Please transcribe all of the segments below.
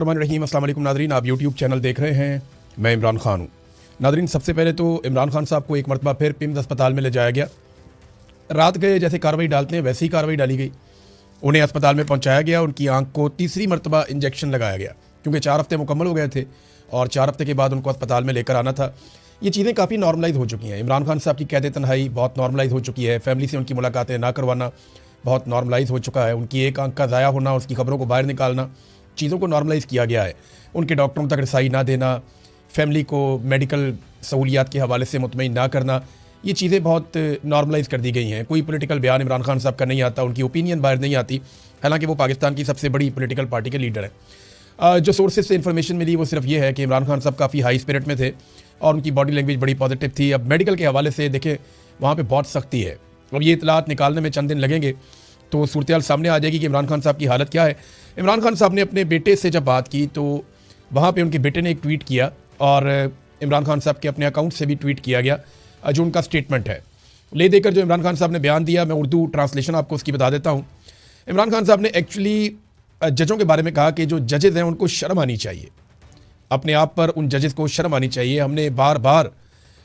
रहीम अस्सलाम वालेकुम नादरीन, आप यूट्यूब चैनल देख रहे हैं। मैं इमरान खान हूँ। नादरीन, सबसे पहले तो इमरान खान साहब को एक मरतबा फिर पिम्स अस्पताल में ले जाया गया। रात गए जैसे कार्रवाई डालते हैं वैसी ही कार्रवाई डाली गई। उन्हें अस्पताल में पहुँचाया गया। उनकी आँख को तीसरी मरतबा इंजेक्शन लगाया गया क्योंकि 4 हफ्ते मुकम्मल हो गए थे और 4 हफ्ते के बाद उनको अस्पताल में लेकर आना था। ये चीज़ें काफ़ी नॉर्मलाइज हो चुकी हैं। इमरान खान साहब की कैद तन्हाई बहुत नॉर्मलाइज हो चुकी है। फैमिली से उनकी मुलाकातें ना करवाना बहुत नॉर्मलाइज हो चुका है। उनकी एक आंख का ज़ाया होना, उसकी खबरों को बाहर निकालना, चीज़ों को नॉर्मलाइज़ किया गया है। उनके डॉक्टरों तक रसाई ना देना, फैमिली को मेडिकल सहूलियात के हवाले से मुतमईन ना करना, ये चीज़ें बहुत नॉर्मलाइज़ कर दी गई हैं। कोई पॉलिटिकल बयान इमरान खान साहब का नहीं आता, उनकी ओपिनियन बाहर नहीं आती, हालांकि वो पाकिस्तान की सबसे बड़ी पॉलिटिकल पार्टी के लीडर हैं। जो सोर्सेज से इन्फॉर्मेशन मिली वो सिर्फ ये है कि इमरान खान साहब काफ़ी हाई स्पिरिट में थे और उनकी बॉडी लैंग्वेज बड़ी पॉजिटिव थी। अब मेडिकल के हवाले से देखें, वहाँ पर बहुत सख्ती है। अब ये इतलात निकालने में चंद दिन लगेंगे तो सूरत सामने आ जाएगी कि इमरान खान साहब की हालत क्या है। इमरान खान साहब ने अपने बेटे से जब बात की तो वहाँ पे उनके बेटे ने एक ट्वीट किया और इमरान खान साहब के अपने अकाउंट से भी ट्वीट किया गया जो उनका स्टेटमेंट है। ले देकर जो इमरान खान साहब ने बयान दिया, मैं उर्दू ट्रांसलेशन आपको उसकी बता देता हूँ। इमरान खान साहब ने एक्चुअली जजों के बारे में कहा कि जो जजेज़ हैं उनको शर्म आनी चाहिए, अपने आप पर उन जजेज़ को शर्म आनी चाहिए। हमने बार बार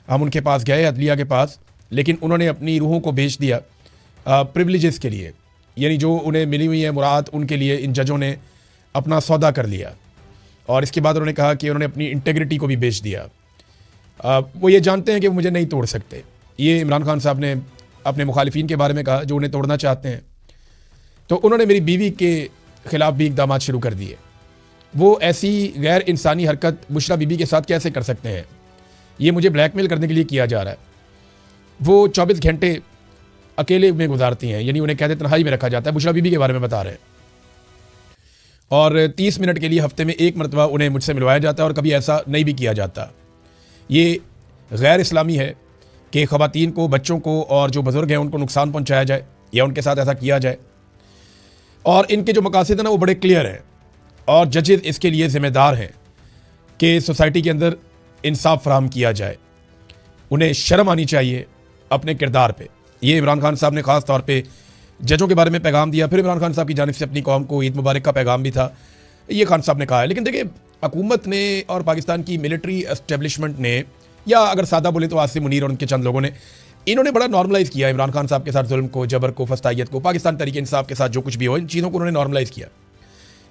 हम उनके पास गए, अदलिया के पास, लेकिन उन्होंने अपनी रूहों को बेच दिया प्रिविलेजेस के लिए, यानी जो उन्हें मिली हुई है मुराद, उनके लिए इन जजों ने अपना सौदा कर लिया। और इसके बाद उन्होंने कहा कि उन्होंने अपनी इंटेग्रिटी को भी बेच दिया। वो ये जानते हैं कि वो मुझे नहीं तोड़ सकते। ये इमरान खान साहब ने अपने मुखालिफिन के बारे में कहा जो उन्हें तोड़ना चाहते हैं। तो उन्होंने मेरी बीवी के ख़िलाफ़ भी इक़दामात शुरू कर दिए। वो ऐसी गैर इंसानी हरकत बुशरा बीबी के साथ कैसे कर सकते हैं? ये मुझे ब्लैकमेल करने के लिए किया जा रहा है। वो 24 घंटे अकेले में गुजारती हैं, यानी उन्हें कैद तन्हाई में रखा जाता है। बुशरा बीबी के बारे में बता रहे हैं। और 30 मिनट के लिए हफ्ते में एक मरतबा उन्हें मुझसे मिलवाया जाता है और कभी ऐसा नहीं भी किया जाता। ये गैर इस्लामी है कि ख़वातीन को, बच्चों को और जो बुज़ुर्ग हैं उनको नुकसान पहुँचाया जाए या उनके साथ ऐसा किया जाए। और इनके जो मकासद हैं ना वो बड़े क्लियर हैं और जजेज़ इसके लिए ज़िम्मेदार हैं कि सोसाइटी के अंदर इंसाफ फराहम किया जाए। उन्हें शर्म आनी चाहिए अपने किरदार पर। ये इमरान खान साहब ने ख़ास तौर पे जजों के बारे में पैगाम दिया। फिर इमरान खान साहब की जानिब से अपनी कौम को ईद मुबारक का पैगाम भी था, ये खान साहब ने कहा है। लेकिन देखिए, हुकूमत ने और पाकिस्तान की मिलिट्री एस्टेब्लिशमेंट ने, या अगर सादा बोले तो आसिम मुनीर और उनके चंद लोगों ने, इन्होंने बड़ा नॉर्मलाइज़ किया इमरान खान साहब के साथ जुल्म को, जबर को, फस्तायत को। पाकिस्तान तहरीक इंसाफ के साथ जो कुछ भी हो, इन चीज़ों को उन्होंने नॉर्मलाइज़ किया।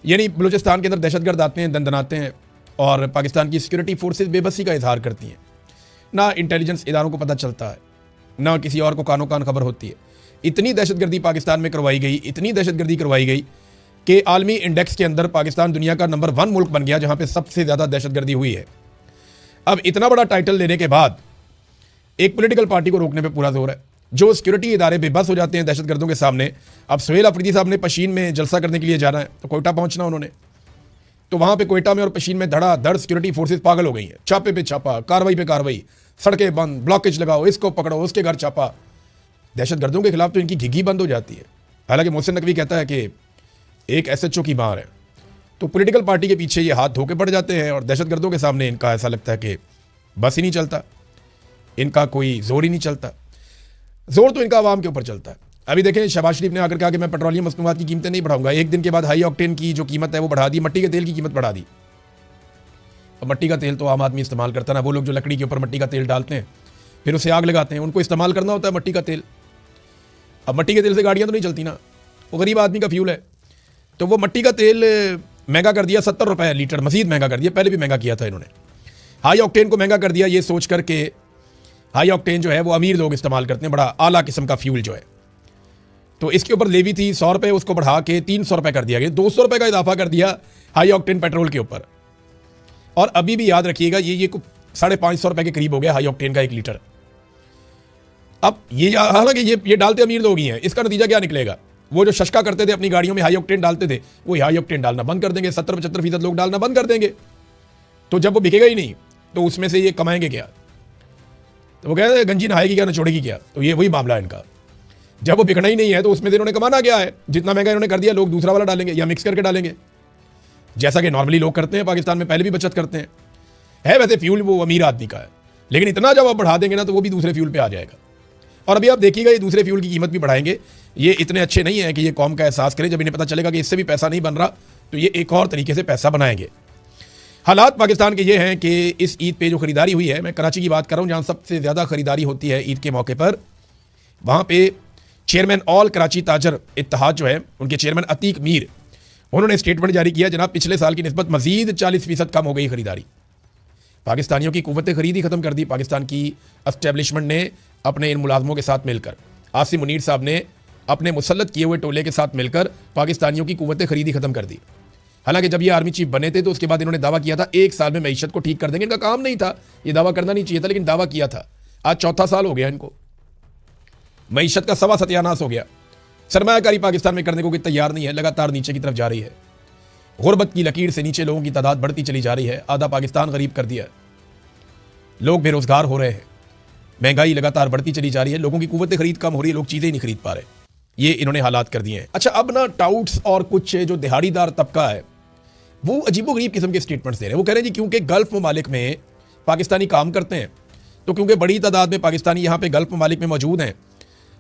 यानी बलूचिस्तान के अंदर दहशतगर्द आते हैं, दंदनाते हैं और पाकिस्तान की सिक्योरिटी फोर्सेज बेबसी का इजहार करती हैं। ना इंटेलिजेंस इदारों को पता चलता है, ना किसी और को कानो कान खबर होती है। इतनी दहशतगर्दी पाकिस्तान में करवाई गई, इतनी दहशतगर्दी करवाई गई कि आलमी इंडेक्स के अंदर पाकिस्तान दुनिया का नंबर 1 मुल्क बन गया जहां पे सबसे ज़्यादा दहशतगर्दी हुई है। अब इतना बड़ा टाइटल लेने के बाद एक पॉलिटिकल पार्टी को रोकने पे पूरा जोर है। जो सिक्योरिटी इदारे बेबस हो जाते हैं दहशतगर्दों के सामने। अब सुहेल अफरीदी साहब ने पशीन में जलसा करने के लिए जाना है तो कोयटा पहुंचना उन्होंने, तो वहां पे कोयटा में और पशीन में धड़ाधड़ सिक्योरिटी फोर्सेज पागल हो गई हैं। छापे पे छापा, कार्रवाई पे कार्रवाई, सड़कें बंद, ब्लॉकेज लगाओ, इसको पकड़ो, उसके घर छापा। दहशतगर्दों के खिलाफ तो इनकी घिघी बंद हो जाती है। हालांकि मोहसिन नकवी कहता है कि एक SHO की मार है। तो पॉलिटिकल पार्टी के पीछे ये हाथ धोके पड़ जाते हैं और दहशतगर्दों के सामने इनका ऐसा लगता है कि बस ही नहीं चलता, इनका कोई जोर ही नहीं चलता। जोर तो इनका आवाम के ऊपर चलता है। अभी देखें, शहबाज शरीफ ने आकर कहा कि मैं पेट्रोलियम मसनूआत की कीमतें नहीं बढ़ाऊंगा। एक दिन के बाद हाई ऑक्टेन की जो कीमत है वो बढ़ा दी, मट्टी के तेल की कीमत बढ़ा दी। अब मट्टी का तेल तो आम आदमी इस्तेमाल करता ना, वो लोग जो लकड़ी के ऊपर मट्टी का तेल डालते हैं फिर उसे आग लगाते हैं, उनको इस्तेमाल करना होता है मट्टी का तेल। अब मट्टी के तेल से गाड़ियाँ तो नहीं चलती ना, वो गरीब आदमी का फ्यूल है। तो वो मट्टी का तेल महंगा कर दिया, 70 रुपये लीटर, मज़ीद महंगा कर दिया। पहले भी महंगा किया था इन्होंने। हाई ऑक्टेन को महंगा कर दिया ये सोच करके, हाई ऑक्टेन जो है वो अमीर लोग इस्तेमाल करते हैं, बड़ा आला किस्म का फ्यूल जो है। तो इसके ऊपर लेवी थी 100 रुपये, उसको बढ़ा के 300 रुपये कर दिया गया। 200 रुपये का इजाफा कर दिया हाई ऑक्टेन पेट्रोल के ऊपर। और अभी भी याद रखिएगा ये 550 रुपये के करीब हो गया हाई ऑक्टेन का 1 लीटर। अब ये हालांकि ये डालते अमीर लोग ही हैं। इसका नतीजा क्या निकलेगा? वो जो शशका करते थे अपनी गाड़ियों में हाई ऑक्टेन डालते थे, वो हाई ऑक्टेन डालना बंद कर देंगे। 70-75% लोग डालना बंद कर देंगे। तो जब वो बिकेगा ही नहीं तो उसमें से ये कमाएंगे क्या? तो वो कहते हैं गंजी नहाएगी क्या, नचोड़ेगी क्या? तो ये वही मामला है इनका। जब वो बिकना ही नहीं है तो उसमें से इन्होंने कमाना क्या है? जितना महंगा इन्होंने कर दिया, लोग दूसरा वाला डालेंगे या मिक्स करके डालेंगे, जैसा कि नॉर्मली लोग करते हैं। पाकिस्तान में पहले भी बचत करते हैं। है वैसे फ्यूल वो अमीर आदमी का है, लेकिन इतना जब आप बढ़ा देंगे ना तो वो भी दूसरे फ्यूल पे आ जाएगा। और अभी आप देखिएगा ये दूसरे फ्यूल की कीमत भी बढ़ाएंगे। ये इतने अच्छे नहीं है कि ये कौम का एहसास करें। जब इन्हें पता चलेगा कि इससे भी पैसा नहीं बन रहा तो ये एक और तरीके से पैसा बनाएंगे। हालात पाकिस्तान के ये हैं कि इस ईद पे जो खरीदारी हुई है, मैं कराची की बात कर रहा हूँ जहाँ सबसे ज़्यादा खरीदारी होती है ईद के मौके पर, वहाँ पे चेयरमैन ऑल कराची ताजर इत्तेहाद जो है, उनके चेयरमैन अतीक मीर, उन्होंने स्टेटमेंट जारी किया, जनाब पिछले साल की निस्बत मजीद 40% कम हो गई खरीदारी। पाकिस्तानियों की कुव्वत खरीद ही ख़त्म कर दी पाकिस्तान की एस्टेब्लिशमेंट ने अपने इन मुलाजमों के साथ मिलकर। आसिम मुनीर साहब ने अपने मुसल्लत किए हुए टोले के साथ मिलकर पाकिस्तानियों की कुव्वत खरीद ही ख़त्म कर दी। हालांकि जब ये आर्मी चीफ बने थे तो उसके बाद इन्होंने दावा किया था 1 साल में मईशत को ठीक कर देंगे। इनका काम नहीं था, ये दावा करना नहीं चाहिए था, लेकिन दावा किया था। आज चौथा साल हो गया इनको, मईशत का सवा सत्यानाश हो गया। सरमायाकारी पाकिस्तान में करने को कोई तैयार नहीं है, लगातार नीचे की तरफ जा रही है। गुर्बत की लकीर से नीचे लोगों की तादाद बढ़ती चली जा रही है। आधा पाकिस्तान गरीब कर दिया, लोग बेरोजगार हो रहे हैं, महंगाई लगातार बढ़ती चली जा रही है, लोगों की कुव्वत खरीद कम हो रही है, लोग चीज़ें ही नहीं खरीद पा रहे। ये इन्होंने हालात कर दिए हैं। अच्छा, अब ना टाउट्स और कुछ जो दिहाड़ीदार तबका है वो अजीबोगरीब किस्म के स्टेटमेंट्स दे रहे हैं। वो कह रहे हैं जी क्योंकि गल्फ ममालिक में पाकिस्तानी काम करते हैं, तो क्योंकि बड़ी तादाद में पाकिस्तानी यहाँ पे गल्फ ममालिक में मौजूद हैं,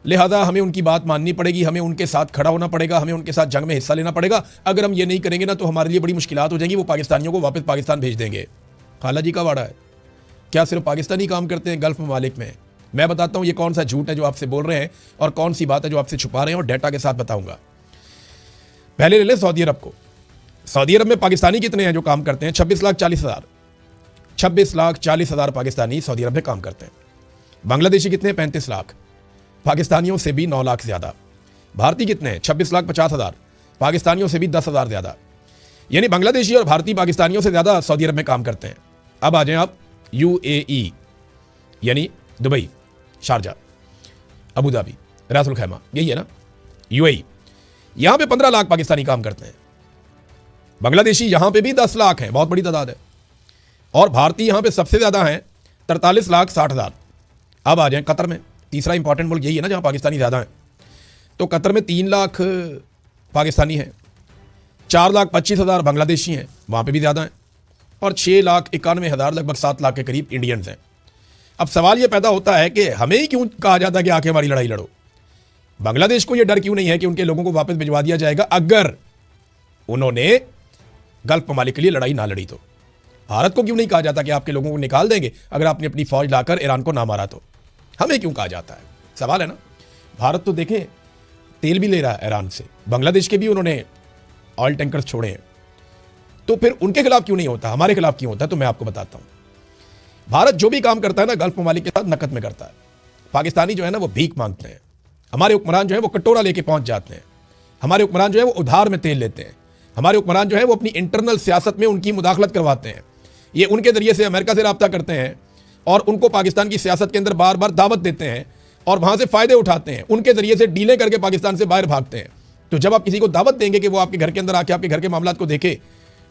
लिहाजा हमें उनकी बात माननी पड़ेगी, हमें उनके साथ खड़ा होना पड़ेगा, हमें उनके साथ जंग में हिस्सा लेना पड़ेगा। अगर हम ये नहीं करेंगे ना तो हमारे लिए बड़ी मुश्किलात हो जाएंगी, वो पाकिस्तानियों को वापस पाकिस्तान भेज देंगे। खाला जी का वाड़ा है, क्या सिर्फ पाकिस्तानी काम करते हैं गल्फ ममालिक में? मैं बताता हूँ ये कौन सा झूठ है जो आपसे बोल रहे हैं और कौन सी बात है जो आपसे छुपा रहे हैं, और डेटा के साथ बताऊंगा। पहले ले लें सऊदी अरब को। सऊदी अरब में पाकिस्तानी कितने हैं जो काम करते हैं? 26,40,000। 26,40,000 पाकिस्तानी सऊदी अरब में काम करते हैं। बांग्लादेशी कितने हैं? 35 लाख। पाकिस्तानियों से भी 9 लाख ज़्यादा। भारतीय कितने हैं? 26,50,000। पाकिस्तानियों से भी 10,000 ज़्यादा। यानी बांग्लादेशी और भारतीय पाकिस्तानियों से ज़्यादा सऊदी अरब में काम करते हैं। अब आ जाएं आप UAE, यानी दुबई, शारजा, अबू धाबी, रास अल खैमा, यही है ना UAE। यहां पे 15 लाख पाकिस्तानी काम करते हैं। बांग्लादेशी यहां पे भी 10 लाख हैं, बहुत बड़ी तादाद है। और भारतीय यहां पे सबसे ज्यादा हैं, 43,60,000। अब आ जाएं कतर में, तीसरा इंपॉर्टेंट मुल्क यही है ना जहां पाकिस्तानी ज्यादा हैं। तो कतर में 3 लाख पाकिस्तानी हैं, 4,25,000 बांग्लादेशी हैं, वहां पे भी ज्यादा हैं, और 6,91,000 लगभग 7 लाख के करीब इंडियंस हैं। अब सवाल यह पैदा होता है कि हमें ही क्यों कहा जाता है कि आके हमारी लड़ाई लड़ो? बांग्लादेश को यह डर क्यों नहीं है कि उनके लोगों को वापस भिजवा दिया जाएगा अगर उन्होंने गल्फ ममालिक के लिए लड़ाई ना लड़ी? तो भारत को क्यों नहीं कहा जाता कि आपके लोगों को निकाल देंगे अगर आपने अपनी फौज लाकर ईरान को ना मारा? तो हमें क्यों कहा जाता है? सवाल है ना। भारत तो देखें तेल भी ले रहा है ईरान से, बांग्लादेश के भी उन्होंने ऑयल टैंकर्स छोड़े हैं, तो फिर उनके खिलाफ क्यों नहीं होता, हमारे खिलाफ क्यों होता है? तो मैं आपको बताता हूं। भारत जो भी काम करता है ना गल्फ ममालिक के साथ नकद में करता है। पाकिस्तानी जो है ना वो भीख मांगते हैं, हमारे हुक्मरान जो है वो कटोरा लेके पहुंच जाते हैं, हमारे हुक्मरान जो है वो उधार में तेल लेते हैं, हमारे हुक्मरान जो है वो अपनी इंटरनल सियासत में उनकी मुदाखलत करवाते हैं। ये उनके जरिए से अमेरिका से रब्ता करते हैं और उनको पाकिस्तान की सियासत के अंदर बार बार दावत देते हैं और वहां से फायदे उठाते हैं, उनके जरिए से डीलें करके पाकिस्तान से बाहर भागते हैं। तो जब आप किसी को दावत देंगे कि वो आपके घर के अंदर आके आपके घर के मामलात को देखे,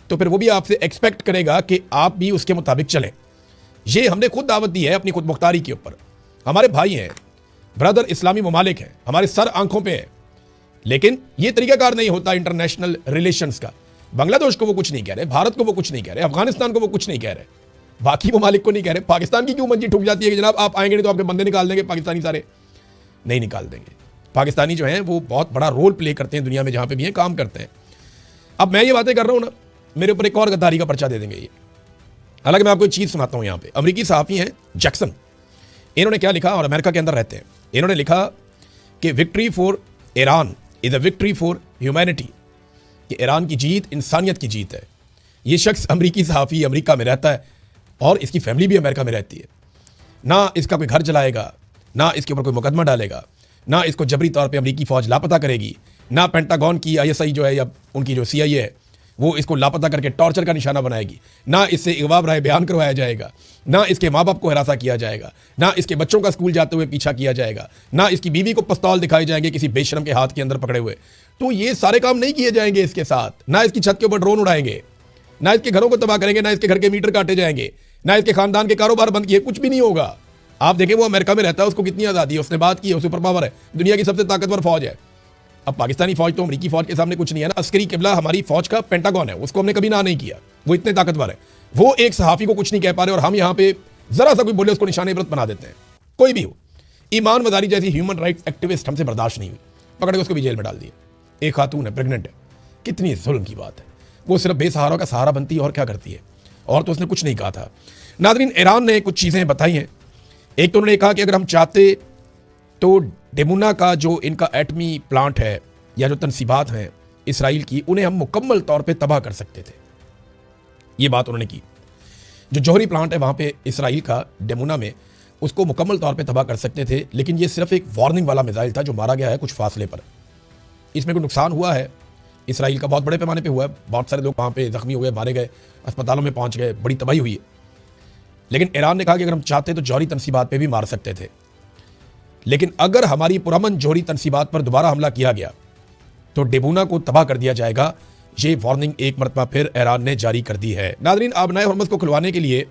तो फिर वो भी आपसे एक्सपेक्ट करेगा कि आप भी उसके मुताबिक चलें। ये हमने खुद दावत दी है अपनी खुद मुख्तारी के ऊपर। हमारे भाई हैं, ब्रदर इस्लामी ममालिक हैं, हमारे सर आंखों पे है, लेकिन ये तरीकाकार नहीं होता इंटरनेशनल रिलेशंस का। बांग्लादेश को वो कुछ नहीं कह रहे, भारत को वो कुछ नहीं कह रहे, अफगानिस्तान को वो कुछ नहीं कह रहे, बाकी ममालिक को नहीं कह रहे। पाकिस्तान की क्यों मंजी ठुक जाती है कि जनाब आप आएंगे नहीं तो आपके बंदे निकाल देंगे? पाकिस्तानी सारे नहीं निकाल देंगे। पाकिस्तानी जो हैं वो बहुत बड़ा रोल प्ले करते हैं दुनिया में, जहां पे भी हैं काम करते हैं। अब मैं ये बातें कर रहा हूं ना, मेरे ऊपर एक और गद्दारी का पर्चा दे देंगे ये। हालांकि मैं आपको एक चीज सुनाता हूं। यहां पे अमेरिकी सहाफी हैं जैक्सन, इन्होंने क्या लिखा, और अमेरिका के अंदर रहते हैं। इन्होंने लिखा कि victory for Iran is a victory for humanity, कि ईरान की जीत इंसानियत की जीत है। ये शख्स अमेरिकी सहाफी अमेरिका में रहता है और इसकी फैमिली भी अमेरिका में रहती है। ना इसका कोई घर जलाएगा, ना इसके ऊपर कोई मुकदमा डालेगा, ना इसको जबरी तौर पे अमेरिकी फौज लापता करेगी, ना पेंटागन की ISI जो है या उनकी जो CIA है वो इसको लापता करके टॉर्चर का निशाना बनाएगी, ना इससे इगवा राय बयान करवाया जाएगा, ना इसके माँ बाप को हिरासा किया जाएगा, ना इसके बच्चों का स्कूल जाते हुए पीछा किया जाएगा, ना इसकी बीवी को पिस्तौल दिखाए जाएंगे किसी बेशरम के हाथ के अंदर पकड़े हुए। तो ये सारे काम नहीं किए जाएंगे इसके साथ। ना इसकी छत के ऊपर ड्रोन उड़ाएंगे, ना इसके घरों को तबाह करेंगे, ना इसके घर के मीटर काटे जाएंगे, ना इसके खानदान के कारोबार बंद किए, कुछ भी नहीं होगा। आप देखें वो अमेरिका में रहता है, उसको कितनी आज़ादी है, उसने बात की है, सुपर पावर है, दुनिया की सबसे ताकतवर फौज है। अब पाकिस्तानी फौज तो अमेरिकी फौज के सामने कुछ नहीं है ना। अस्करी किबला हमारी फौज का पेंटागन है, उसको हमने कभी ना नहीं किया, वो इतने ताकतवर है। वो एक सहाफी को कुछ नहीं कह पा रहे और हम यहाँ पे जरा सा कोई बोले उसको निशाने इबरत बना देते हैं। कोई भी हो, ईमान वजारी जैसी ह्यूमन राइट्स एक्टिविस्ट हमसे बर्दाश्त नहीं हुई, पकड़ के उसको भी जेल में डाल दिया। एक खातून है, प्रेग्नेंट है, कितनी जुल्म की बात है। वो सिर्फ बेसहारा का सहारा बनती है और क्या करती है, और तो उसने कुछ नहीं कहा था। नादरीन, ईरान ने कुछ चीज़ें बताई हैं। एक तो उन्होंने कहा कि अगर हम चाहते तो डेमुना का जो इनका एटमी प्लांट है या जो तनसीबात हैं इसराइल की, उन्हें हम मुकम्मल तौर पे तबाह कर सकते थे। ये बात उन्होंने की। जो जौहरी प्लांट है वहाँ पे इसराइल का डेमुना में, उसको मुकम्मल तौर पे तबाह कर सकते थे, लेकिन ये सिर्फ एक वार्निंग वाला मिसाइल था जो मारा गया है कुछ फासले पर। इसमें कोई नुकसान हुआ है इसराइल का बहुत बड़े पैमाने पे हुआ है, बहुत सारे लोग वहाँ पे जख्मी हुए, मारे गए, अस्पतालों में पहुँच गए, बड़ी तबाही हुई है। लेकिन ईरान ने कहा कि अगर हम चाहते तो जौहरी तनसीबात पे भी मार सकते थे, लेकिन अगर हमारी पुरअमन जौहरी तनसीबात पर दोबारा हमला किया गया तो डेमुना को तबाह कर दिया जाएगा। ये वार्निंग एक मरतबा फिर ईरान ने जारी कर दी है। नादरीन, आबनाए हुर्मुज़ को खुलवाने के लिए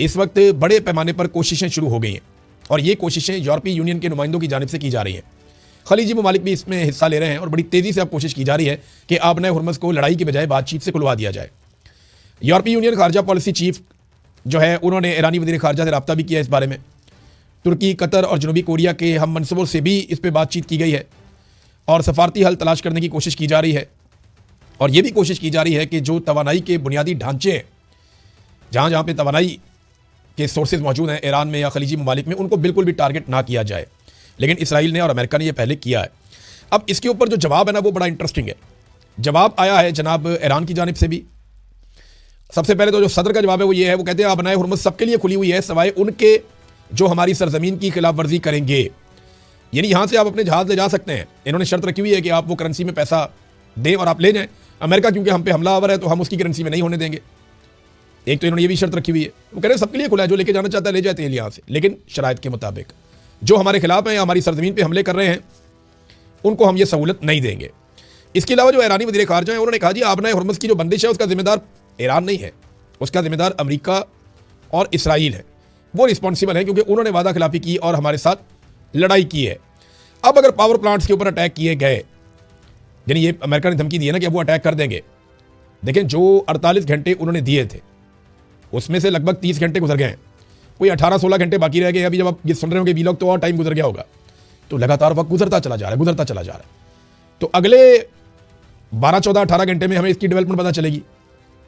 इस वक्त बड़े पैमाने पर कोशिशें शुरू हो गई हैं, और ये कोशिशें यूरोपीय यूनियन के नुमाइंदों की जानिब से की जा रही हैं। खलीजी ममालिक भी इसमें हिस्सा ले रहे हैं और बड़ी तेज़ी से अब कोशिश की जा रही है कि आबनाए हुर्मुज़ को लड़ाई की बजाय बातचीत से खुलवा दिया जाए। यूरोपीय यूनियन खारजा पॉलिसी चीफ जो है, उन्होंने ईरानी वज़ीर खारजा से रब्ता भी किया इस बारे में। तुर्की, कतर और जनूबी कोरिया के हम मनसूबों से भी इस पर बातचीत की गई है और सफारती हल तलाश करने की कोशिश की जा रही है। और ये भी कोशिश की जा रही है कि जो तवानाई के बुनियादी ढांचे हैं, जहाँ जहाँ पे तवानाई के सोर्सेज मौजूद हैं ईरान में या खलीजी ममालिक में, उनको बिल्कुल भी टारगेट ना किया जाए। लेकिन इसराइल ने और अमेरिका ने यह पहले किया है। अब इसके ऊपर जो जवाब है ना, वो बड़ा इंटरेस्टिंग है। जवाब आया है जनाब ईरान की जानिब से भी। सबसे पहले तो जो सदर का जवाब है वो ये है, वो कहते हैं आबनाए हुर्मुज़ सबके लिए खुली हुई है सवाए उनके जो हमारी सरजमीन की खिलाफ वर्जी करेंगे। यानी यहाँ से आप अपने जहाज ले जा सकते हैं। इन्होंने शर्त रखी हुई है कि आप वो करेंसी में पैसा दें और आप ले जाएं। अमेरिका क्योंकि हम पे हमलावर है तो हम उसकी करेंसी में नहीं होने देंगे। एक तो इन्होंने ये भी शर्त रखी हुई है। वो कह रहे हैं सबके लिए खुला है, जो लेके जाना चाहता है ले जाते हैं यहाँ से, लेकिन शराइत के मुताबिक। जो हमारे खिलाफ हैं या हमारी सरजमीन पे हमले कर रहे हैं उनको हम ये सहूलत नहीं देंगे। इसके अलावा जो ईरानी वज़ीर ख़ारजा हैं, उन्होंने कहा जी आबनाए हुर्मुज़ की जो बंदिश है उसका जिम्मेदार ईरान नहीं है, उसका जिम्मेदार अमेरिका और इसराइल है। वो रिस्पॉन्सिबल है क्योंकि उन्होंने वादा खिलाफी की और हमारे साथ लड़ाई की है। अब अगर पावर प्लांट्स के ऊपर अटैक किए गए, यानी ये अमेरिका ने धमकी दी है ना कि अब वो अटैक कर देंगे। देखें, जो 48 घंटे उन्होंने दिए थे उसमें से लगभग 30 घंटे गुजर गए हैं, कोई 18-16 घंटे बाकी रह गए। अभी जब आप ये सुन रहे होंगे वीलॉग तो और टाइम गुजर गया होगा। तो लगातार वक्त गुजरता चला जा रहा है। तो अगले 12, 14, 18 घंटे में हमें इसकी डेवलपमेंट पता चलेगी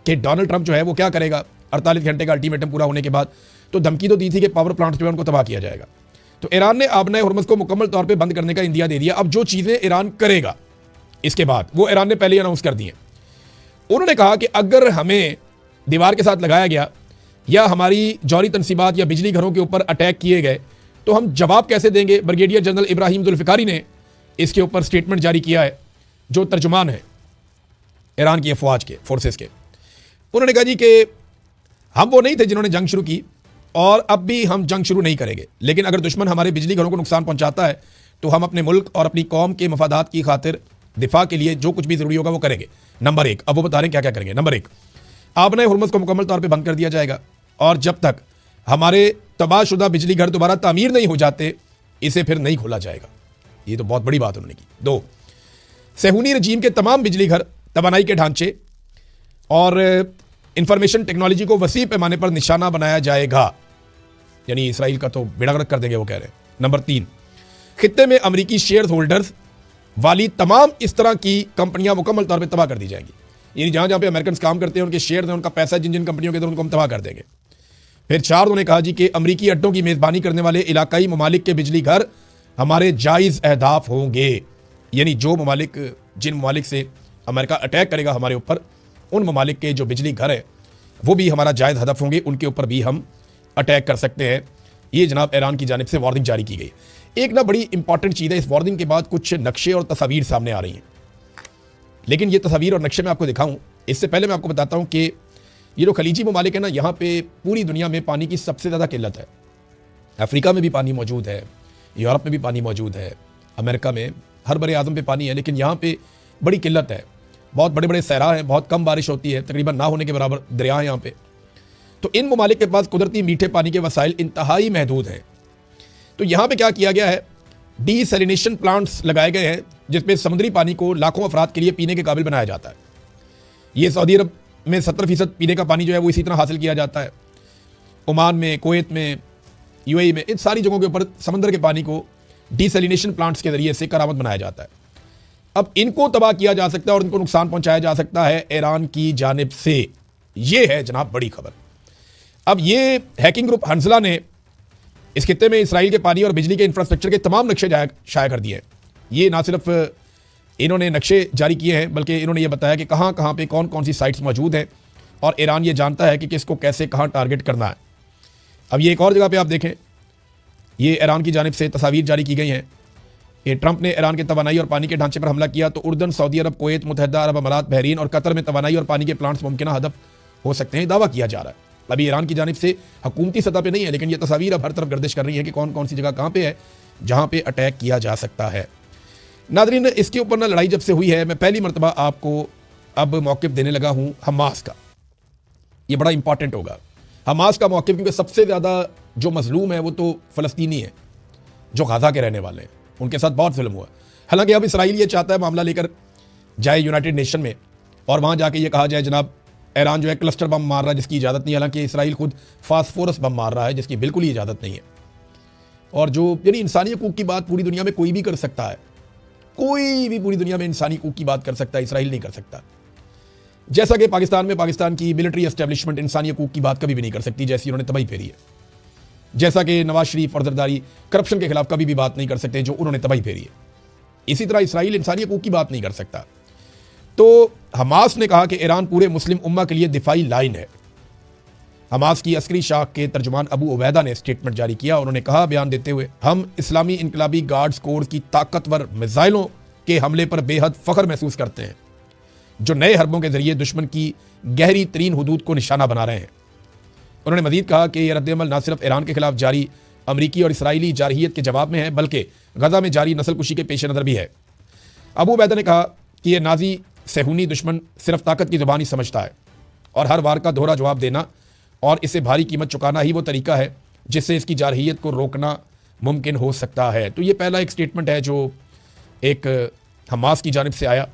कि डोनाल्ड ट्रंप जो है वो क्या करेगा। 48 घंटे का अल्टीमेटम पूरा होने के बाद तो धमकी तो दी थी कि पावर प्लांट्स जो है उनको तबाह किया जाएगा। तो ईरान ने आबनाए हुर्मुज़ को मुकम्मल तौर पे बंद करने का इंदिया दे दिया। अब जो चीज़ें ईरान करेगा इसके बाद, वो ईरान ने पहले ही अनाउंस कर दी हैं। उन्होंने कहा कि अगर हमें दीवार के साथ लगाया गया या हमारी जौहरी तनसीबात या बिजली घरों के ऊपर अटैक किए गए तो हम जवाब कैसे देंगे। ब्रिगेडियर जनरल इब्राहिम जुल्फ़िकारी ने इसके ऊपर स्टेटमेंट जारी किया है, जो तर्जुमान है ईरान की अफवाज के फोर्सेस के। उन्होंने कहा जी कि हम वो नहीं थे जिन्होंने जंग शुरू की और अब भी हम जंग शुरू नहीं करेंगे, लेकिन अगर दुश्मन हमारे बिजली घरों को नुकसान पहुंचाता है तो हम अपने मुल्क और अपनी कौम के मफादात की खातिर दिफा के लिए जो कुछ भी ज़रूरी होगा वो करेंगे। नंबर 1, अब वो बता रहे हैं क्या क्या करेंगे। नंबर 1, आबनाए हुर्मुज़ को मुकम्मल तौर पर बंद कर दिया जाएगा और जब तक हमारे तबाहशुदा बिजली घर दोबारा तामीर नहीं हो जाते इसे फिर नहीं खोला जाएगा। ये तो बहुत बड़ी बात उन्होंने की। 2, सेहूनी रजीम के तमाम बिजली घर, तवानाई के ढांचे और इंफॉर्मेशन टेक्नोलॉजी को वसी पैमाने पर निशाना बनाया जाएगा। यानी इसराइल का तो बेड़ा गर्क कर देंगे वो कह रहे हैं। नंबर 3, खित्ते में अमरीकी शेयर होल्डर्स वाली तमाम इस तरह की कंपनियां मुकम्मल तौर पे तबाह कर दी जाएंगी। यानी जहाँ जहाँ पे अमेरिकन काम करते हैं उनके शेयर हैं, उनका पैसा जिन जिन कंपनियों के अंदर, उनको हम तबाह कर देंगे। फिर 4, उन्होंने कहा जी कि अमरीकी अड्डों की मेज़बानी करने वाले इलाकाई ममालिक के बिजली घर हमारे जायज़ अहदाफ होंगे। यानी जो ममालिक, जिन ममालिक से अमेरिका अटैक करेगा हमारे ऊपर, उन ममालिक के जो बिजली घर है वो भी हमारा जायज़ हदफ होंगे, उनके ऊपर भी हम अटैक कर सकते हैं। ये जनाब ईरान की जानिब से वार्निंग जारी की गई। एक ना बड़ी इंपॉर्टेंट चीज़ है, इस वार्निंग के बाद कुछ नक्शे और तस्वीर सामने आ रही हैं, लेकिन ये तस्वीर और नक्शे मैं आपको दिखाऊं इससे पहले मैं आपको बताता हूं कि ये जो खलीजी ममालिक है ना, यहाँ पे पूरी दुनिया में पानी की सबसे ज़्यादा किल्लत है। अफ्रीका में भी पानी मौजूद है, यूरोप में भी पानी मौजूद है, अमेरिका में हर बड़े आज़म पे पानी है, लेकिन यहाँ पे बड़ी किल्लत है। बहुत बड़े बड़े सहरा हैं, बहुत कम बारिश होती है, तकरीबन ना होने के बराबर दरिया हैं यहाँ पे। तो इन ममालिक के पास कुदरती मीठे पानी के वसाइल इंतहाई महदूद हैं। तो यहाँ पे क्या किया गया है, डीसैलिनेशन प्लांट्स लगाए गए हैं जिसमें समुद्री पानी को लाखों अफराद के लिए पीने के काबिल बनाया जाता है। ये सऊदी अरब में 70% पीने का पानी जो है वो इसी तरह हासिल किया जाता है। ओमान में, कुवैत में, यूएई में, इन सारी जगहों के ऊपर समंदर के पानी को डीसैलिनेशन प्लांट्स के ज़रिए से करामत बनाया जाता है। अब इनको तबाह किया जा सकता है और इनको नुकसान पहुंचाया जा सकता है ईरान की जानिब से। यह है जनाब बड़ी खबर। अब ये हैकिंग ग्रुप हंसला ने इस खित्ते में इसराइल के पानी और बिजली के इंफ्रास्ट्रक्चर के तमाम नक्शे शाया कर दिए हैं। ये ना सिर्फ इन्होंने नक्शे जारी किए हैं बल्कि इन्होंने ये बताया कि कहाँ कहाँ पे कौन कौन सी साइट्स मौजूद हैं और ईरान ये जानता है कि किसको कैसे कहाँ टारगेट करना है। अब ये एक और जगह पे आप देखें, ये ईरान की जानिब से तस्वीर जारी की गई हैं। ये ट्रंप ने ईरान के तवानाई और पानी के ढांचे पर हमला किया तो उर्दन, सऊदी अरब, कुवैत, मुत्तहिदा अरब अमारात, बहरीन और कतर में तवानाई और पानी के प्लांट्स मुमकिन हदफ हो सकते हैं, दावा किया जा रहा है। अभी ईरान की जानिब से हुकूमती सतह पे नहीं है, लेकिन ये तस्वीर अब हर तरफ गर्दिश कर रही है कि कौन कौन सी जगह कहाँ पे है जहाँ पे अटैक किया जा सकता है। नादरीन, इसके ऊपर ना लड़ाई जब से हुई है, मैं पहली मरतबा आपको अब मौक़िफ़ देने लगा हूँ हमास का। ये बड़ा इंपॉर्टेंट होगा हमास का मौक़िफ़, क्योंकि सबसे ज़्यादा जो मजलूम है वो तो फ़लस्तीनी है जो गाज़ा के रहने वाले हैं, उनके साथ बहुत जुल्म हुआ। हालांकि अब इसराइल ये चाहता है मामला लेकर जाए यूनाइटेड नेशन में और वहाँ जाके ये कहा जाए जनाब ईरान जो है क्लस्टर बम मार रहा है जिसकी इजाज़त नहीं है। हालांकि इसराइल खुद फास्फोरस बम मार रहा है जिसकी बिल्कुल ही इजाज़त नहीं है। और जो यानी इंसानी हकूक़ की बात पूरी दुनिया में कोई भी कर सकता है, कोई भी पूरी दुनिया में इंसानी हकूक़ की बात कर सकता है, इसराइल नहीं कर सकता। जैसा कि पाकिस्तान में पाकिस्तान की मिलिट्री एस्टेब्लिशमेंट इंसानी हकूक़ की बात कभी भी नहीं कर सकती, जैसी उन्होंने तबाही फेरी है। जैसा कि नवाज शरीफ और जरदारी करप्शन के खिलाफ कभी भी बात नहीं कर सकते जो उन्होंने तबाही फेरी है, इसी तरह इसराइल इंसानी हकूक़ की बात नहीं कर सकता। तो हमास ने कहा कि ईरान पूरे मुस्लिम उम्मा के लिए दिफाई लाइन है। हमास की अस्करी शाख के तर्जुमान अबू उबैदा ने स्टेटमेंट जारी किया। उन्होंने कहा बयान देते हुए, हम इस्लामी इनकलाबी गार्ड्स कोर की ताकतवर मिसाइलों के हमले पर बेहद फ़ख्र महसूस करते हैं जो नए हरबों के जरिए दुश्मन की गहरी तरीन हुदूद को निशाना बना रहे हैं। उन्होंने मजीद कहा कि यह रद्दअमल न सिर्फ ईरान के खिलाफ जारी अमरीकी और इसराइली जारहियत के जवाब में है बल्कि गजा में जारी नस्लकुशी के पेश नज़र भी है। अबू उबैदा ने कहा कि यह नाजी सहूनी दुश्मन सिर्फ ताकत की ज़ुबान ही समझता है और हर वार का दोहरा जवाब देना और इसे भारी कीमत चुकाना ही वो तरीका है जिससे इसकी जारहियत को रोकना मुमकिन हो सकता है। तो ये पहला एक स्टेटमेंट है जो एक हमास की जानिब से आया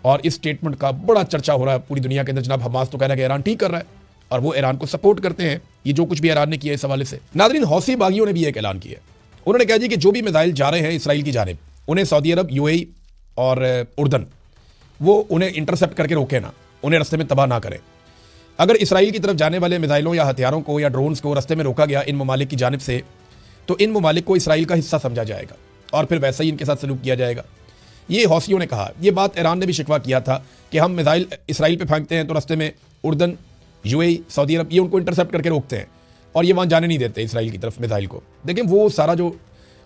और इस स्टेटमेंट का बड़ा चर्चा हो रहा है पूरी दुनिया के अंदर। जनाब हमास तो कह रहा है कि ईरान ठीक कर रहा है और वो ईरान को सपोर्ट करते हैं, ये जो कुछ भी ईरान ने किया इस हवाले से। नादरीन, हौसी बागियों ने भी एक ऐलान किया। उन्होंने कहा जी कि जो भी मिसाइल जा रहे हैं इसराइल की जानिब, उन्हें सऊदी अरब, यूएई और उर्दन वो उन्हें इंटरसेप्ट करके रोके ना, उन्हें रास्ते में तबाह ना करें। अगर इसराइल की तरफ जाने वाले मिसाइलों या हथियारों को या ड्रोन्स को रास्ते में रोका गया इन ममालिक की जानिब से, तो इन ममालिक को इसराइल का हिस्सा समझा जाएगा और फिर वैसा ही इनके साथ सलूक किया जाएगा। ये हौसियों ने कहा। ये बात ईरान ने भी शिकवा किया था कि हम मिसाइल इसराइल पे फेंकते हैं तो रास्ते में उर्दन, यूएई, सऊदी अरब ये उनको इंटरसेप्ट करके रोकते हैं और ये वहाँ जाने नहीं देते इसराइल की तरफ मिसाइल को। लेकिन वो सारा जो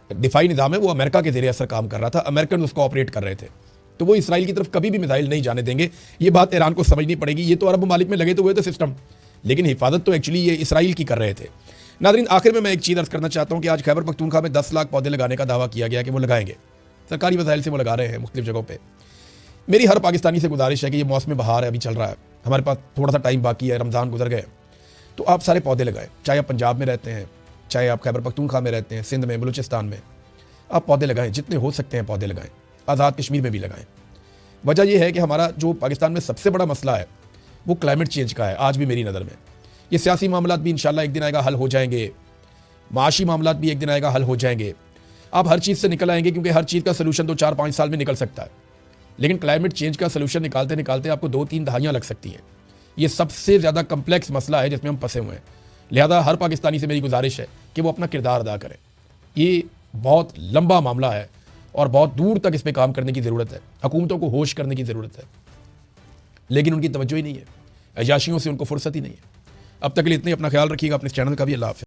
दिफाई निज़ाम है वो अमेरिका के ज़रिए असर काम कर रहा था, अमेरिकन उसको ऑपरेट कर रहे थे, तो वो इसराइल की तरफ कभी भी मिसाइल नहीं जाने देंगे। ये बात ईरान को समझनी पड़ेगी। ये तो अरब ममालिक में लगे तो हुए थे सिस्टम, लेकिन हिफाजत तो एक्चुअली ये इसराइल की कर रहे थे। नादरीन, आखिर में मैं एक चीज़ अर्ज़ करना चाहता हूँ कि आज खैबर पख्तूनख्वा में 10 लाख पौधे लगाने का दावा किया गया कि वो लगाएंगे। सरकारी वसाइल से वो लगा रहे हैं मुख्तलिफ जगहों पर। मेरी हर पाकिस्तानी से गुजारिश है कि ये मौसम बहार है, अभी चल रहा है, हमारे पास थोड़ा सा टाइम बाकी है, रमज़ान गुजर गए, तो आप सारे पौधे लगाएं। चाहे आप पंजाब में रहते हैं, चाहे आप खैबर पख्तूनख्वा में रहते हैं, सिंध में, बलूचिस्तान में, आप पौधे लगाएं, जितने हो सकते हैं पौधे लगाएं। आज़ाद कश्मीर में भी लगाएं। वजह यह है कि हमारा जो पाकिस्तान में सबसे बड़ा मसला है वो क्लाइमेट चेंज का है आज भी मेरी नज़र में। ये सियासी मामलात भी इंशाल्लाह एक दिन आएगा हल हो जाएंगे, माशी मामलात भी एक दिन आएगा हल हो जाएंगे। आप हर चीज़ से निकल आएंगे क्योंकि हर चीज़ का सलूशन तो 4-5 साल में निकल सकता है, लेकिन क्लाइमेट चेंज का सलूशन निकालते निकालते आपको 2-3 दहाइयाँ लग सकती हैं। ये सबसे ज़्यादा कम्प्लेक्स मसला है जिसमें हम फंसे हुए हैं। लिहाजा हर पाकिस्तानी से मेरी गुजारिश है कि वो अपना किरदार अदा करें। ये बहुत लंबा मामला है और बहुत दूर तक इस पर काम करने की ज़रूरत है। हुकूमतों को होश करने की ज़रूरत है, लेकिन उनकी तवज्जो ही नहीं है, अयाशियों से उनको फुर्सत ही नहीं है। अब तक के लिए इतने, अपना ख्याल रखिएगा, अपने चैनल का भी। अल्लाह हाफ़िज़।